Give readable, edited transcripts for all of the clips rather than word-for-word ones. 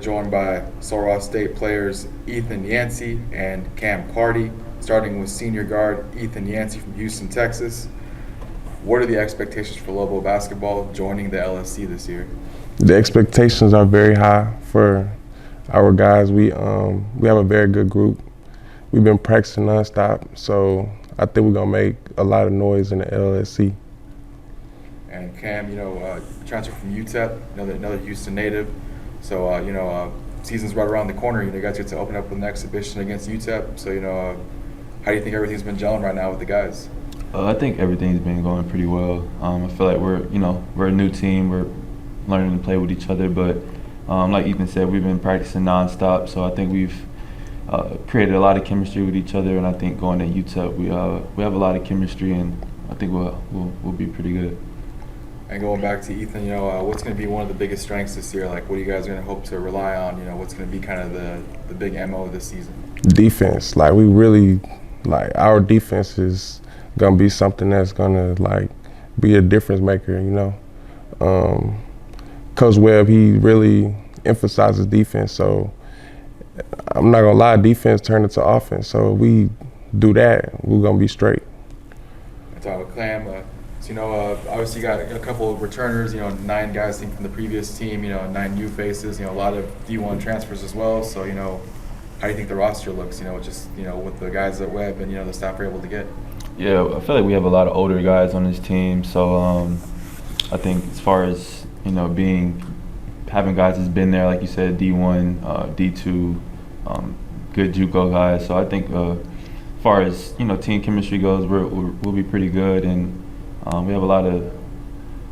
joined by Sul Ross State players Ethan Yancey and Cam Carty, starting with senior guard Ethan Yancey from Houston, Texas. What are the expectations for Lobo basketball joining the LSC this year? The expectations are very high for our guys. We have a very good group. We've been practicing nonstop, so I think we're gonna make a lot of noise in the LSC. And Cam, transferred from UTEP, another Houston native. So, season's right around the corner. You guys get to open up with an exhibition against UTEP. So, how do you think everything's been gelling right now with the guys? I think everything's been going pretty well. I feel like we're a new team. We're learning to play with each other, but like Ethan said, we've been practicing nonstop. So I think we've created a lot of chemistry with each other, and I think going to UTEP, we have a lot of chemistry, and I think we'll be pretty good. And going back to Ethan, what's going to be one of the biggest strengths this year? Like, what are you guys going to hope to rely on? What's going to be kind of the big MO this season? Defense. Our defense is going to be something that's going to, be a difference maker, Coach Webb, he really emphasizes defense, so I'm not going to lie, defense turned into offense. So if we do that, we're going to be straight. Talk with Clam. Obviously you got a couple of returners, 9 guys from the previous team, 9 new faces, a lot of D1 transfers as well. So, how do you think the roster looks, with the guys at Webb and, the staff are able to get? Yeah, I feel like we have a lot of older guys on this team. So I think as far as, having guys that's been there, like you said, D1, D2, good JUCO guys. So I think as far as, team chemistry goes, we'll be pretty good, and we have a lot of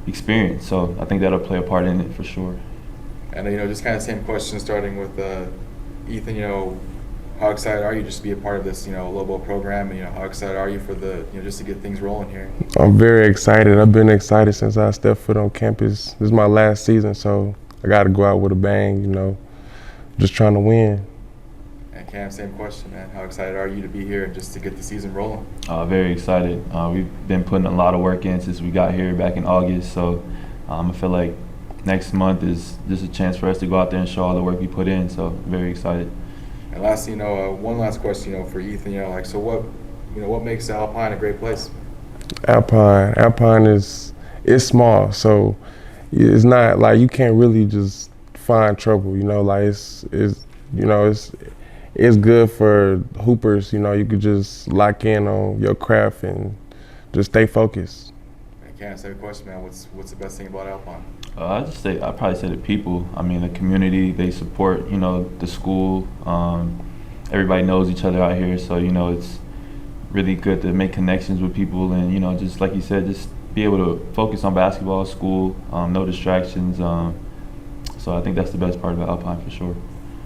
experience. So I think that'll play a part in it for sure. And, just kind of same question starting with Ethan, how excited are you just to be a part of this, Lobo program? And, how excited are you for just to get things rolling here? I'm very excited. I've been excited since I stepped foot on campus. This is my last season, so I got to go out with a bang, just trying to win. And Cam, same question, man. How excited are you to be here and just to get the season rolling? Very excited. We've been putting a lot of work in since we got here back in August, so I feel like next month is just a chance for us to go out there and show all the work we put in, so very excited. And lastly, one last question, for Ethan, so what makes Alpine a great place? Alpine is small, so it's not like you can't really just find trouble. It's good for hoopers. You could just lock in on your craft and just stay focused. I can't say a question, man. What's the best thing about Alpine? I'd probably say the people. The community, they support, the school. Everybody knows each other out here, so, it's really good to make connections with people and, just like you said, just be able to focus on basketball, school, no distractions. So I think that's the best part about Alpine for sure.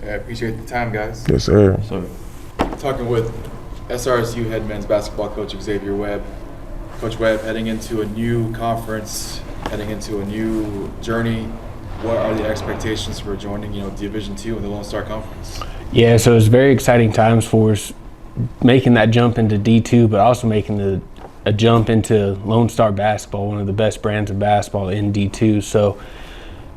Yeah, I appreciate the time, guys. Yes, sir. Yes, sir. Talking with SRSU head men's basketball coach Xavier Webb. Coach Webb, heading into a new conference, heading into a new journey, what are the expectations for joining, Division II in the Lone Star Conference? Yeah, so it's very exciting times for us, making that jump into D2, but also making a jump into Lone Star basketball, one of the best brands of basketball in D2.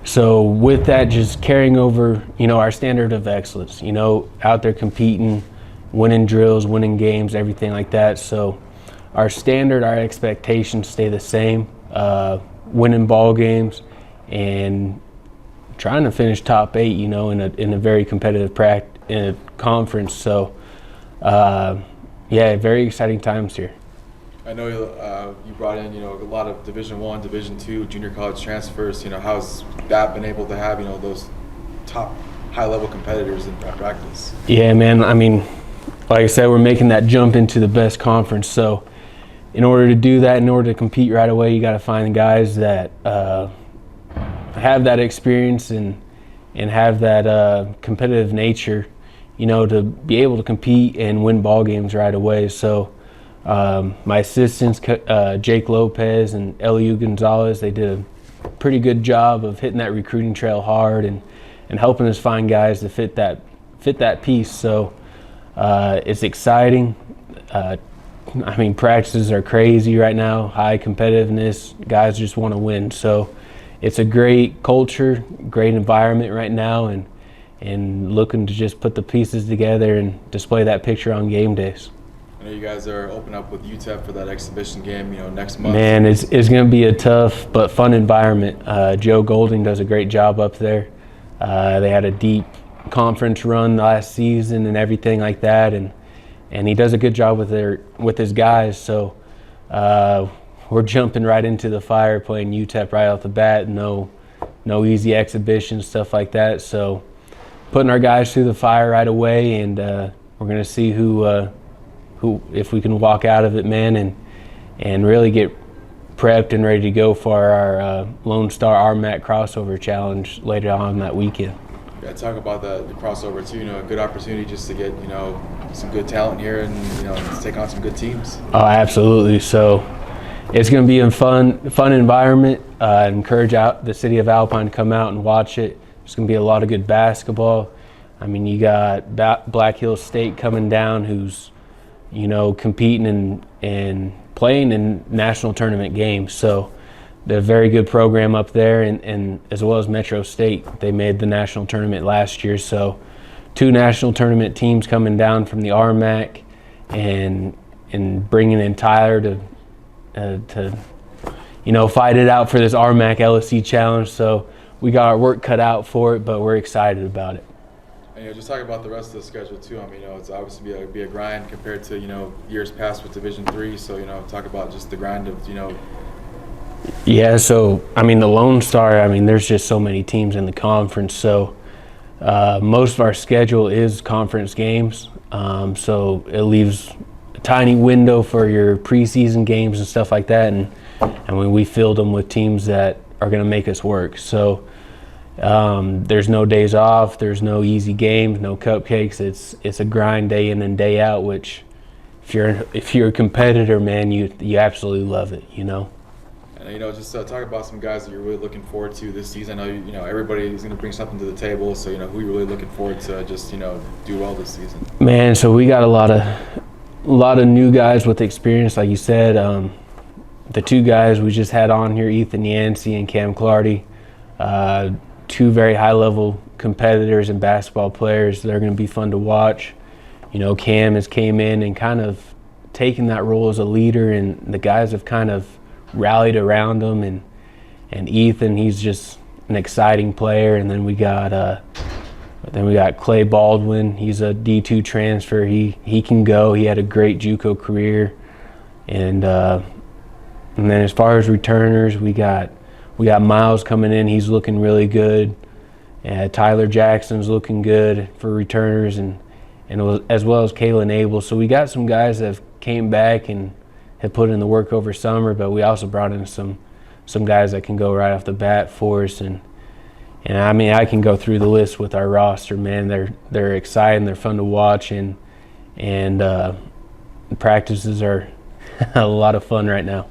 So with that, just carrying over, our standard of excellence, out there competing, winning drills, winning games, everything like that. So our standard, our expectations stay the same, winning ball games and trying to finish top 8, in a very competitive conference. So, very exciting times here. I know you brought in, a lot of Division I, Division II, junior college transfers. How's that been able to have, those top high-level competitors in practice? Yeah, man. Like I said, we're making that jump into the best conference. So in order to do that, in order to compete right away, you got to find guys that have that experience and have that competitive nature, to be able to compete and win ball games right away. So my assistants, Jake Lopez and Eliu Gonzalez, they did a pretty good job of hitting that recruiting trail hard and helping us find guys to fit that piece. So it's exciting. Practices are crazy right now, high competitiveness, guys just want to win. So it's a great culture, great environment right now, and and looking to just put the pieces together and display that picture on game days. I know you guys are open up with UTEP for that exhibition game, next month. Man, it's going to be a tough but fun environment. Joe Golding does a great job up there. They had a deep conference run last season and everything like that, and he does a good job with his guys. So we're jumping right into the fire, playing UTEP right off the bat. No easy exhibitions, stuff like that. So putting our guys through the fire right away, and we're going to see who if we can walk out of it, man, and really get prepped and ready to go for our Lone Star RMAC crossover challenge later on that weekend. Yeah, talk about the crossover too. A good opportunity just to get some good talent here and take on some good teams. Oh, absolutely. So it's going to be a fun environment. Encourage the city of Alpine to come out and watch it. There's going to be a lot of good basketball. I mean, you got Black Hills State coming down, who's competing and playing in national tournament games. So they're a very good program up there, and as well as Metro State. They made the national tournament last year. So 2 national tournament teams coming down from the RMAC, and bringing in Tyler to fight it out for this RMAC LSC challenge. So we got our work cut out for it, but we're excited about it. And just talk about the rest of the schedule too. I mean, it's obviously be a grind compared to years past with Division III. So talk about just the grind of Yeah. So I mean, the Lone Star. I mean, there's just so many teams in the conference. So most of our schedule is conference games. So it leaves a tiny window for your preseason games and stuff like that. And when we filled them with teams that are going to make us work. So. There's no days off. There's no easy games, no cupcakes. It's a grind day in and day out. Which, if you're a competitor, man, you absolutely love it. And just talk about some guys that you're really looking forward to this season. I know everybody is going to bring something to the table. So who you're really looking forward to just do well this season. Man, so we got a lot of new guys with experience, like you said. The 2 guys we just had on here, Ethan Yancey and Cam Clardy. 2 very high-level competitors and basketball players. They're going to be fun to watch. Cam has came in and kind of taken that role as a leader, and the guys have kind of rallied around him. And Ethan, he's just an exciting player. And then we got Clay Baldwin. He's a D2 transfer. He can go. He had a great JUCO career. And then as far as returners, we got Miles coming in. He's looking really good. Tyler Jackson's looking good for returners, and as well as Kaylan Abel. So we got some guys that have came back and have put in the work over summer, but we also brought in some guys that can go right off the bat for us. And I mean, I can go through the list with our roster, man. They're exciting. They're fun to watch, and practices are a lot of fun right now.